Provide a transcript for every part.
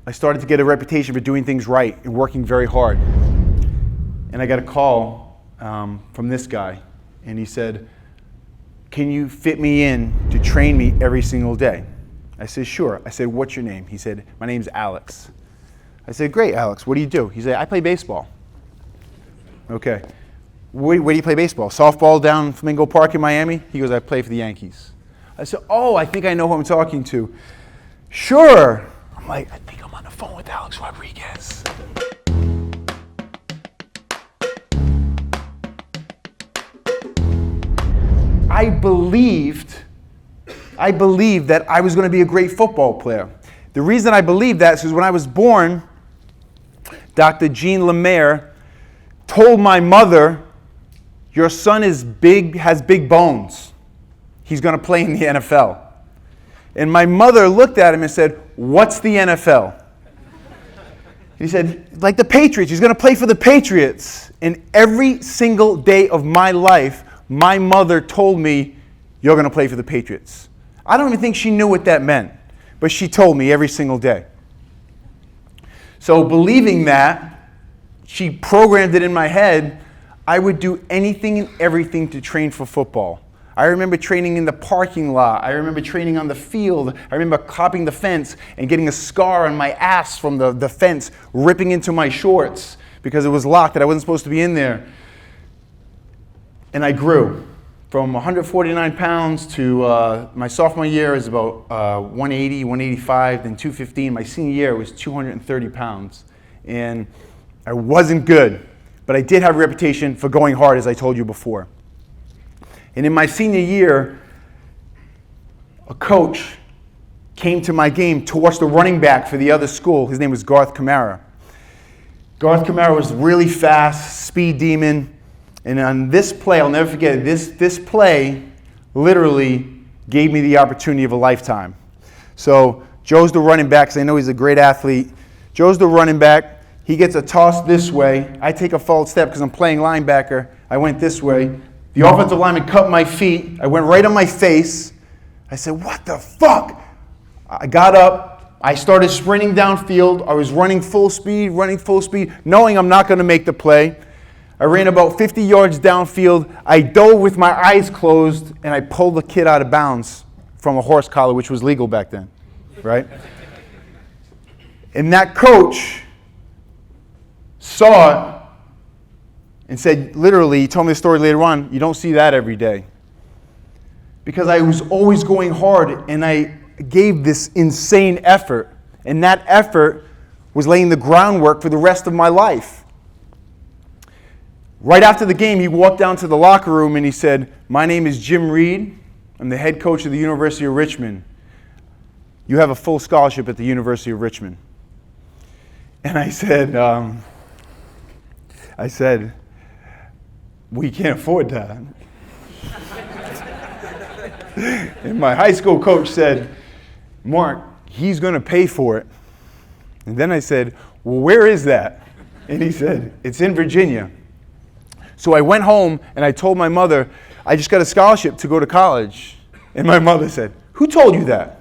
I started to get a reputation for doing things right and working very hard. And I got a call from this guy, and he said, "Can you fit me in to train me every single day?" I said, "Sure." I said, "What's your name?" He said, "My name's Alex." I said, "Great, Alex. What do you do?" He said, "I play baseball." Okay. Where do you play baseball? Softball down Flamingo Park in Miami? He goes, "I play for the Yankees." I said, "Oh, I think I know who I'm talking to." "Sure." I'm like, I think I'm on the phone with Alex Rodriguez. I believed that I was going to be a great football player. The reason I believed that is because when I was born, Dr. Jean Lemaire told my mother, "Your son is big, has big bones. He's going to play in the NFL." And my mother looked at him and said, "What's the NFL?" He said, "Like the Patriots. He's going to play for the Patriots." And every single day of my life, my mother told me, "You're going to play for the Patriots." I don't even think she knew what that meant, but she told me every single day. So believing that, she programmed it in my head, I would do anything and everything to train for football. I remember training in the parking lot. I remember training on the field. I remember hopping the fence and getting a scar on my ass from the fence, ripping into my shorts because it was locked that I wasn't supposed to be in there. And I grew from 149 pounds to my sophomore year is about 180, 185, then 215. My senior year was 230 pounds. And I wasn't good, but I did have a reputation for going hard, as I told you before. And in my senior year, a coach came to my game to watch the running back for the other school. His name was Garth Camara. Garth Camara was really fast, speed demon. And on this play, I'll never forget it, this play literally gave me the opportunity of a lifetime. So Joe's the running back, because I know he's a great athlete. Joe's the running back. He gets a toss this way. I take a false step because I'm playing linebacker. I went this way. The offensive lineman cut my feet. I went right on my face. I said, "What the fuck?" I got up. I started sprinting downfield. I was running full speed, knowing I'm not going to make the play. I ran about 50 yards downfield. I dove with my eyes closed, and I pulled the kid out of bounds from a horse collar, which was legal back then, right? And that coach saw it and said, literally, he told me the story later on, "You don't see that every day." Because I was always going hard, and I gave this insane effort. And that effort was laying the groundwork for the rest of my life. Right after the game, he walked down to the locker room and he said, "My name is Jim Reed. I'm the head coach of the University of Richmond. You have a full scholarship at the University of Richmond." And I said, "We can't afford that." And my high school coach said, "Mark, he's going to pay for it." And then I said, "Well, where is that?" And he said, "It's in Virginia." So I went home and I told my mother, "I just got a scholarship to go to college." And my mother said, "Who told you that?"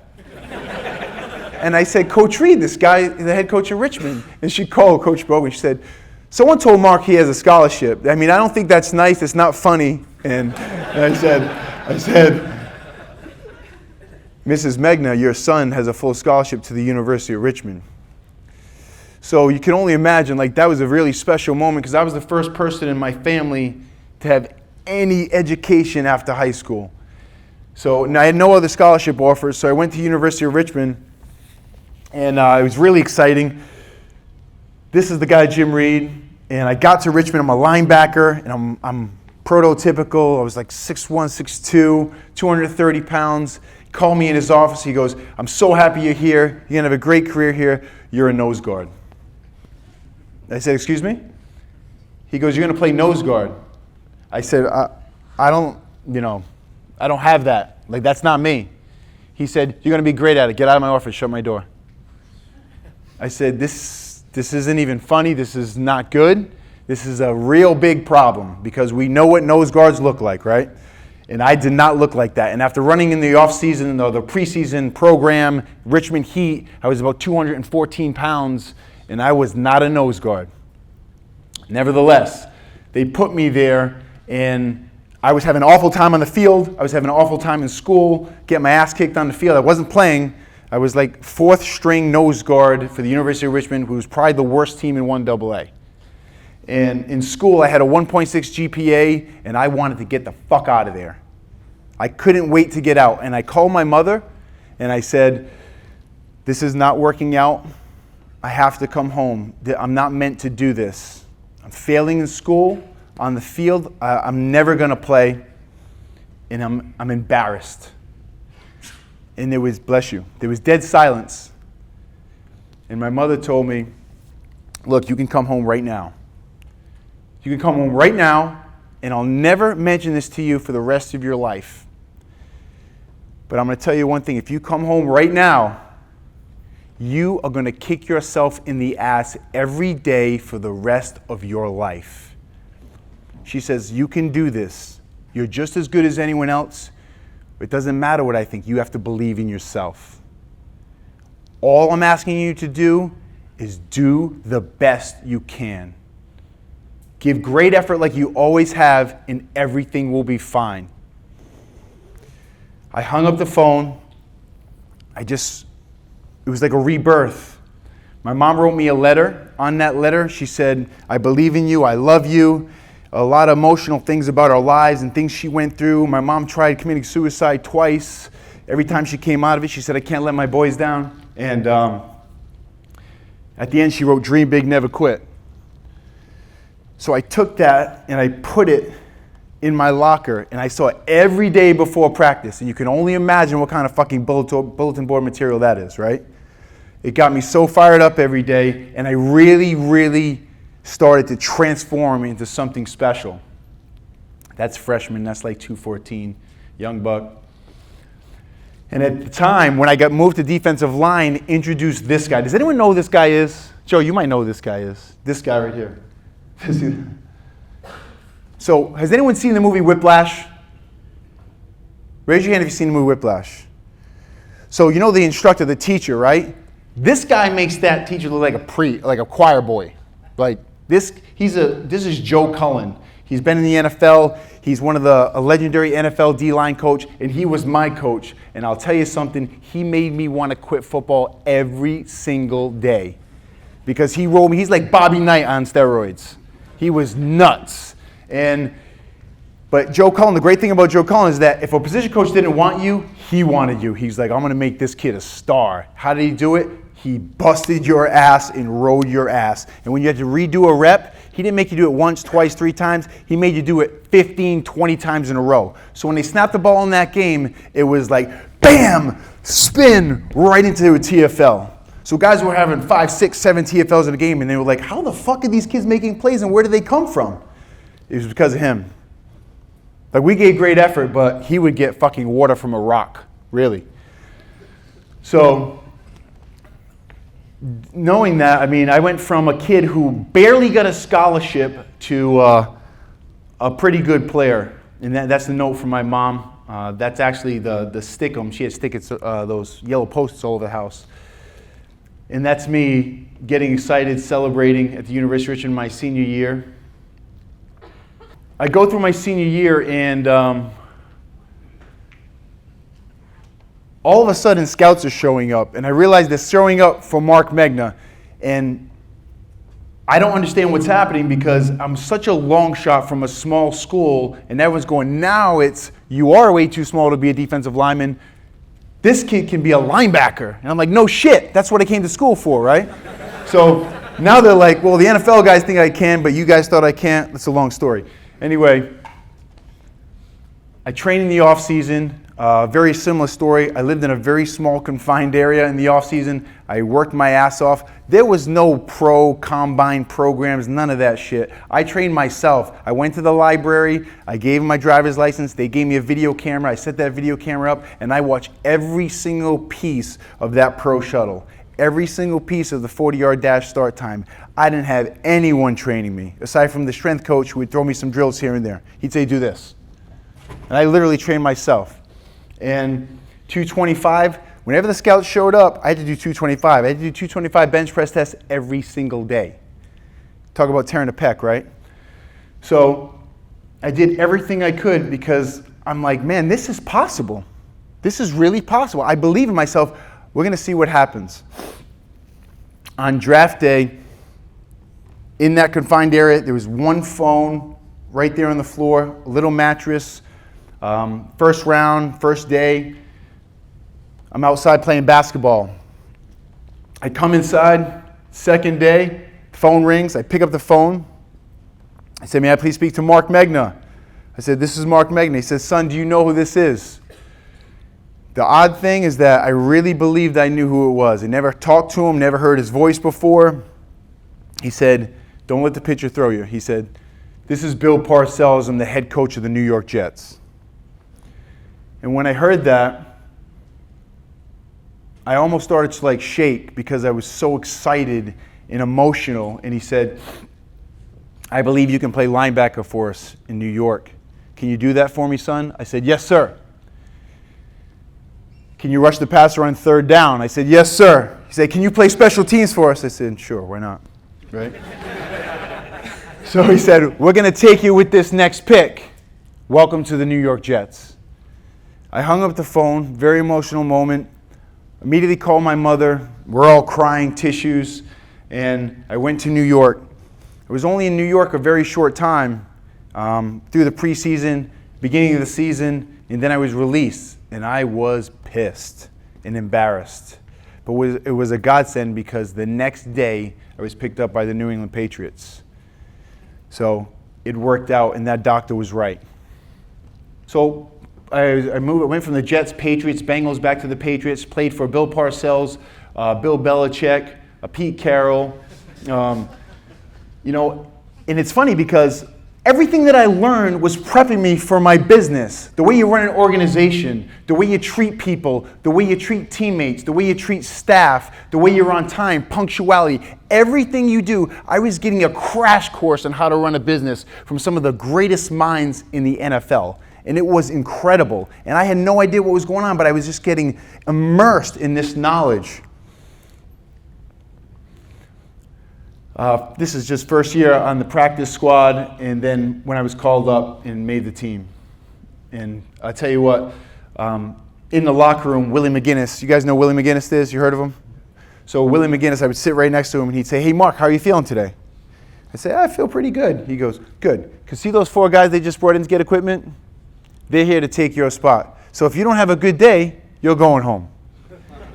And I said, "Coach Reed, this guy, the head coach of Richmond." And she called Coach Bogan. She said, "Someone told Mark he has a scholarship. I mean, I don't think that's nice. It's not funny." And I said, "Mrs. Megna, your son has a full scholarship to the University of Richmond." So you can only imagine, like, that was a really special moment because I was the first person in my family to have any education after high school. So I had no other scholarship offers, so I went to University of Richmond, and it was really exciting. This is the guy, Jim Reed, and I got to Richmond. I'm a linebacker, and I'm prototypical. I was like 6'1", 6'2", 230 pounds. He called me in his office. He goes, "I'm so happy you're here. You're going to have a great career here. You're a nose guard." I said, "Excuse me?" He goes, "You're going to play nose guard." I said, I don't have that. Like, that's not me." He said, "You're going to be great at it. Get out of my office. Shut my door." I said, this isn't even funny. This is not good. This is a real big problem because we know what nose guards look like, right? And I did not look like that. And after running in the off-season, or the preseason program, Richmond Heat, I was about 214 pounds, and I was not a nose guard. Nevertheless, they put me there, and I was having an awful time on the field. I was having an awful time in school, getting my ass kicked on the field. I wasn't playing. I was like fourth string nose guard for the University of Richmond, who was probably the worst team in 1AA. And in school, I had a 1.6 GPA, and I wanted to get the fuck out of there. I couldn't wait to get out. And I called my mother, and I said, this is not working out. I have to come home. I'm not meant to do this. I'm failing in school, on the field. I'm never going to play, and I'm embarrassed. And there was, bless you, there was dead silence. And my mother told me, look, you can come home right now. You can come home right now, and I'll never mention this to you for the rest of your life. But I'm going to tell you one thing. If you come home right now, you are going to kick yourself in the ass every day for the rest of your life. She says, you can do this. You're just as good as anyone else. It doesn't matter what I think. You have to believe in yourself. All I'm asking you to do is do the best you can. Give great effort like you always have, and everything will be fine. I hung up the phone. It was like a rebirth. My mom wrote me a letter. On that letter, she said, I believe in you, I love you. A lot of emotional things about our lives and things she went through. My mom tried committing suicide twice. Every time she came out of it, she said, I can't let my boys down. And at the end, she wrote, dream big, never quit. So I took that and I put it in my locker, and I saw it every day before practice. And you can only imagine what kind of fucking bulletin board material that is, right? It got me so fired up every day, and I really, really started to transform into something special. That's freshman, that's like 214, young buck. And at the time, when I got moved to defensive line, introduced this guy. Does anyone know who this guy is? Joe, you might know who this guy is. This guy right here. So, has anyone seen the movie Whiplash? Raise your hand if you've seen the movie Whiplash. So, you know the instructor, the teacher, right? This guy makes that teacher look like a choir boy. Like this is Joe Cullen. He's been in the NFL. He's a legendary NFL D-line coach, and he was my coach. And I'll tell you something, he made me want to quit football every single day. Because he rolled me, he's like Bobby Knight on steroids. He was nuts. But Joe Cullen, the great thing about Joe Cullen is that if a position coach didn't want you, he wanted you. He's like, I'm going to make this kid a star. How did he do it? He busted your ass and rode your ass. And when you had to redo a rep, he didn't make you do it once, twice, 3 times. He made you do it 15, 20 times in a row. So when they snapped the ball in that game, it was like, bam, spin right into a TFL. So guys were having 5, 6, 7 TFLs in a game, and they were like, how the fuck are these kids making plays, and where did they come from? It was because of him. Like, we gave great effort, but he would get fucking water from a rock, really. So, knowing that, I mean, I went from a kid who barely got a scholarship to a pretty good player. And that's the note from my mom. That's actually the stickum. She had stickers, those yellow posts all over the house. And that's me getting excited, celebrating at the University of Richmond my senior year. I go through my senior year, and all of a sudden scouts are showing up, and I realize they're showing up for Marc Megna, and I don't understand what's happening because I'm such a long shot from a small school, and everyone's going, now it's, you are way too small to be a defensive lineman. This kid can be a linebacker. And I'm like, no shit, that's what I came to school for, right? So now they're like, well, the NFL guys think I can, but you guys thought I can't. That's a long story. Anyway, I trained in the off season. Very similar story. I lived in a very small confined area in the off season. I worked my ass off. There was no pro combine programs, none of that shit. I trained myself. I went to the library. I gave them my driver's license. They gave me a video camera. I set that video camera up, and I watched every single piece of that pro shuttle. Every single piece of the 40-yard dash start time. I didn't have anyone training me, aside from the strength coach who would throw me some drills here and there. He'd say, do this. And I literally trained myself. And 225, whenever the scouts showed up, I had to do 225. I had to do 225 bench press tests every single day. Talk about tearing a pec, right? So I did everything I could because I'm like, man, this is possible. This is really possible. I believe in myself. We're going to see what happens. On draft day, in that confined area, there was one phone right there on the floor, a little mattress. First round, first day, I'm outside playing basketball. I come inside, second day, phone rings. I pick up the phone. I said, may I please speak to Marc Megna? I said, this is Marc Megna. He says, son, do you know who this is? The odd thing is that I really believed I knew who it was. I never talked to him, never heard his voice before. He said, don't let the pitcher throw you. He said, this is Bill Parcells. I'm the head coach of the New York Jets. And when I heard that, I almost started to like shake because I was so excited and emotional. And he said, I believe you can play linebacker for us in New York. Can you do that for me, son? I said, yes, sir. Can you rush the passer on third down? I said, yes, sir. He said, can you play special teams for us? I said, sure, why not? Right? So he said, we're going to take you with this next pick. Welcome to the New York Jets. I hung up the phone, very emotional moment. Immediately called my mother. We're all crying, tissues. And I went to New York. I was only in New York a very short time, through the preseason, beginning of the season, and then I was released. And I was pissed and embarrassed. But it was a godsend because the next day I was picked up by the New England Patriots. So it worked out, and that doctor was right. So I went from the Jets, Patriots, Bengals back to the Patriots, played for Bill Parcells, Bill Belichick, Pete Carroll. And it's funny because everything that I learned was prepping me for my business. The way you run an organization, the way you treat people, the way you treat teammates, the way you treat staff, the way you're on time, punctuality, everything you do. I was getting a crash course on how to run a business from some of the greatest minds in the NFL. And it was incredible. And I had no idea what was going on, but I was just getting immersed in this knowledge. This is just first year on the practice squad, and then when I was called up and made the team. And I'll tell you what, in the locker room, Willie McGinnis, you guys know who Willie McGinnis is? You heard of him? So Willie McGinnis, I would sit right next to him, and he'd say, hey, Mark, how are you feeling today? I'd say, I feel pretty good. He goes, good. Because see those 4 guys they just brought in to get equipment? They're here to take your spot. So if you don't have a good day, you're going home.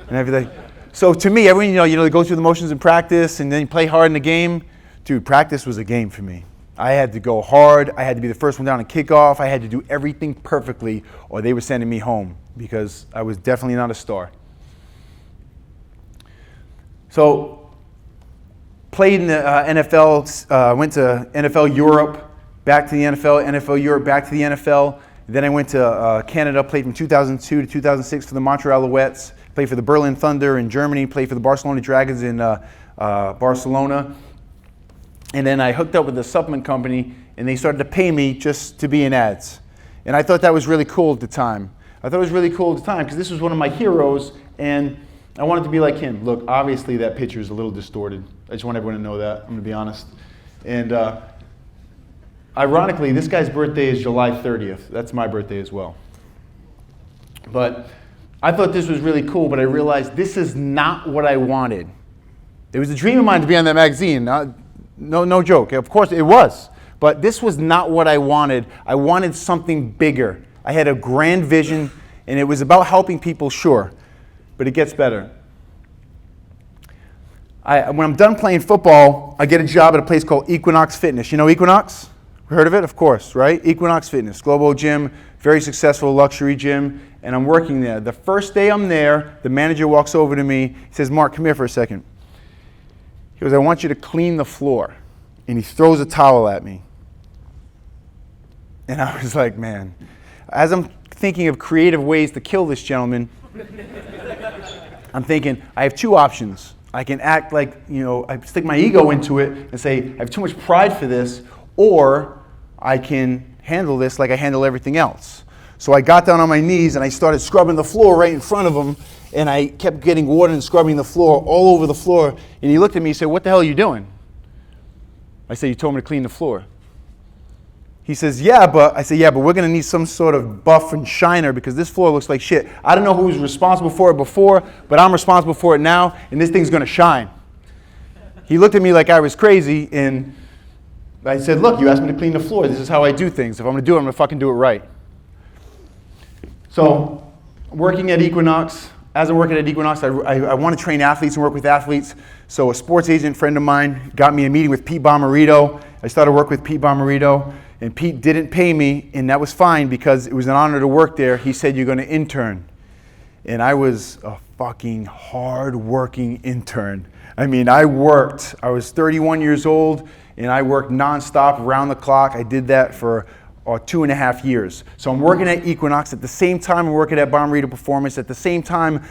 And everything. So to me, everyone, they go through the motions in practice and then you play hard in the game. Dude, practice was a game for me. I had to go hard. I had to be the first one down in kickoff. I had to do everything perfectly or they were sending me home because I was definitely not a star. So played in the NFL, went to NFL Europe, back to the NFL, NFL Europe, back to the NFL. Then I went to Canada, played from 2002 to 2006 for the Montreal Alouettes. Played for the Berlin Thunder in Germany, played for the Barcelona Dragons in Barcelona. And then I hooked up with a supplement company, and they started to pay me just to be in ads. And I thought that was really cool at the time. I thought it was really cool at the time because this was one of my heroes, and I wanted to be like him. Look, obviously that picture is a little distorted. I just want everyone to know that. I'm going to be honest. And ironically, this guy's birthday is July 30th. That's my birthday as well. But I thought this was really cool, but I realized this is not what I wanted. It was a dream of mine to be on that magazine. No joke. Of course it was. But this was not what I wanted. I wanted something bigger. I had a grand vision, and it was about helping people, sure. But it gets better. When I'm done playing football, I get a job at a place called Equinox Fitness. You know Equinox? Heard of it? Of course, right? Equinox Fitness, global gym, very successful luxury gym, and I'm working there. The first day I'm there, the manager walks over to me. He says, Mark, come here for a second. He goes, I want you to clean the floor. And he throws a towel at me. And I was like, man. As I'm thinking of creative ways to kill this gentleman, I'm thinking, I have 2 options. I can act like, I stick my ego into it and say, I have too much pride for this, or I can handle this like I handle everything else. So I got down on my knees and I started scrubbing the floor right in front of him, and I kept getting water and scrubbing the floor all over the floor. And he looked at me and said, "What the hell are you doing?" I said, "You told me to clean the floor." He says, "Yeah, but," I said, "Yeah, but we're going to need some sort of buff and shiner because this floor looks like shit. I don't know who was responsible for it before, but I'm responsible for it now, and this thing's going to shine." He looked at me like I was crazy, and I said, "Look, you asked me to clean the floor. This is how I do things. If I'm going to do it, I'm going to fucking do it right." So, working at Equinox, as I'm working at Equinox, I want to train athletes and work with athletes. So a sports agent friend of mine got me a meeting with Pete Bomarito. I started work with Pete Bomarito, and Pete didn't pay me, and that was fine because it was an honor to work there. He said, "You're going to intern." And I was a fucking hard-working intern. I mean, I was 31 years old, and I worked nonstop, around the clock. I did that for 2.5 years. So I'm working at Equinox. At the same time, I'm working at Bomarito Performance. At the same time,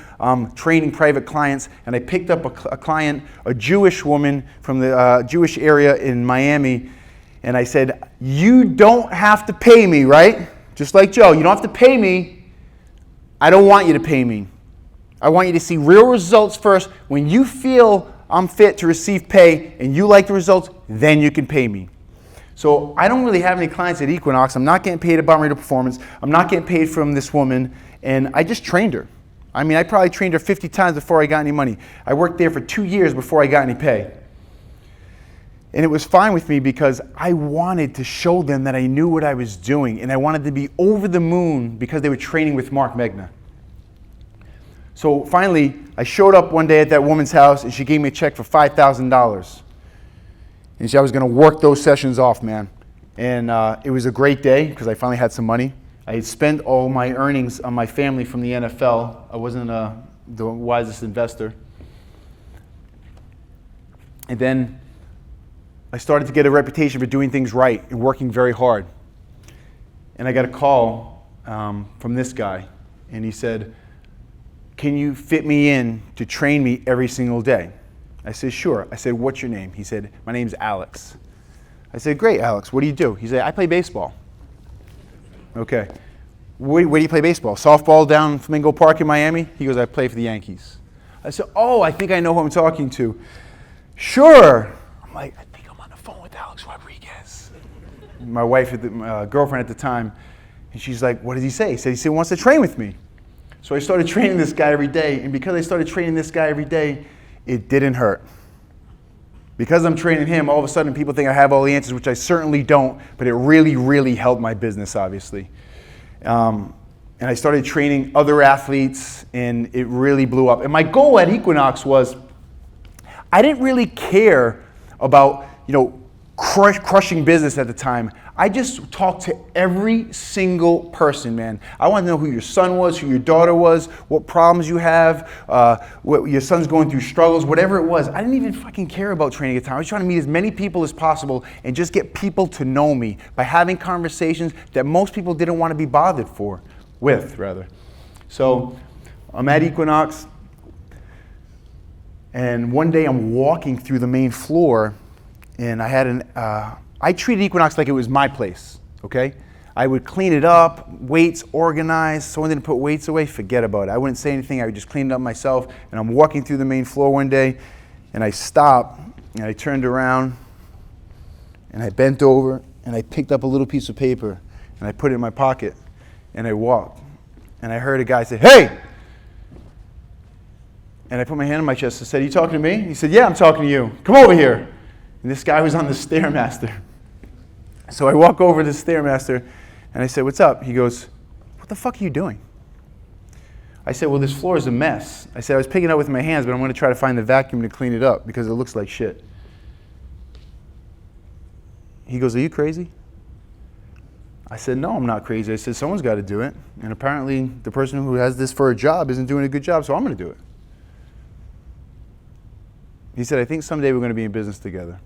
training private clients. And I picked up a client, a Jewish woman from the Jewish area in Miami. And I said, "You don't have to pay me, right? Just like Joe, you don't have to pay me. I don't want you to pay me. I want you to see real results first. When you feel I'm fit to receive pay and you like the results, then you can pay me." So I don't really have any clients at Equinox. I'm not getting paid at Bomarito Performance. I'm not getting paid from this woman, and I just trained her. I mean, I probably trained her 50 times before I got any money. I worked there for 2 years before I got any pay. And it was fine with me because I wanted to show them that I knew what I was doing, and I wanted to be over the moon because they were training with Marc Megna. So finally, I showed up one day at that woman's house, and she gave me a check for $5,000. And I was going to work those sessions off, man. And it was a great day because I finally had some money. I had spent all my earnings on my family from the NFL. I wasn't the wisest investor. And then I started to get a reputation for doing things right and working very hard. And I got a call from this guy. And he said, "Can you fit me in to train me every single day?" I said, "Sure." I said, "What's your name?" He said, "My name's Alex." I said, "Great, Alex. What do you do?" He said, "I play baseball." Okay. Where do you play baseball? Softball down Flamingo Park in Miami? He goes, "I play for the Yankees." I said, "Oh, I think I know who I'm talking to." "Sure." I'm like, "I think I'm on the phone with Alex Rodriguez." My wife, my girlfriend at the time, and she's like, "What did he say?" He said he wants to train with me. So I started training this guy every day, and because I started training this guy every day, it didn't hurt. Because I'm training him, all of a sudden people think I have all the answers, which I certainly don't, but it really, really helped my business, obviously. And I started training other athletes, and it really blew up. And my goal at Equinox was, I didn't really care about, crushing business at the time. I just talked to every single person, man. I wanted to know who your son was, who your daughter was, what problems you have, what your son's going through struggles, whatever it was. I didn't even fucking care about training at the time. I was trying to meet as many people as possible and just get people to know me by having conversations that most people didn't want to be bothered with. So I'm at Equinox, and one day I'm walking through the main floor, and I treated Equinox like it was my place, okay? I would clean it up, weights organized. Someone didn't put weights away, forget about it. I wouldn't say anything, I would just clean it up myself. And I'm walking through the main floor one day, and I stopped, and I turned around, and I bent over, and I picked up a little piece of paper, and I put it in my pocket, and I walked. And I heard a guy say, "Hey!" And I put my hand on my chest and said, "Are you talking to me?" He said, "Yeah, I'm talking to you. Come over here." And this guy was on the Stairmaster. So I walk over to the Stairmaster, and I said, "What's up?" He goes, "What the fuck are you doing?" I said, "Well, this floor is a mess." I said, "I was picking it up with my hands, but I'm going to try to find the vacuum to clean it up because it looks like shit." He goes, "Are you crazy?" I said, "No, I'm not crazy." I said, "Someone's got to do it. And apparently the person who has this for a job isn't doing a good job, so I'm going to do it." He said, "I think someday we're going to be in business together."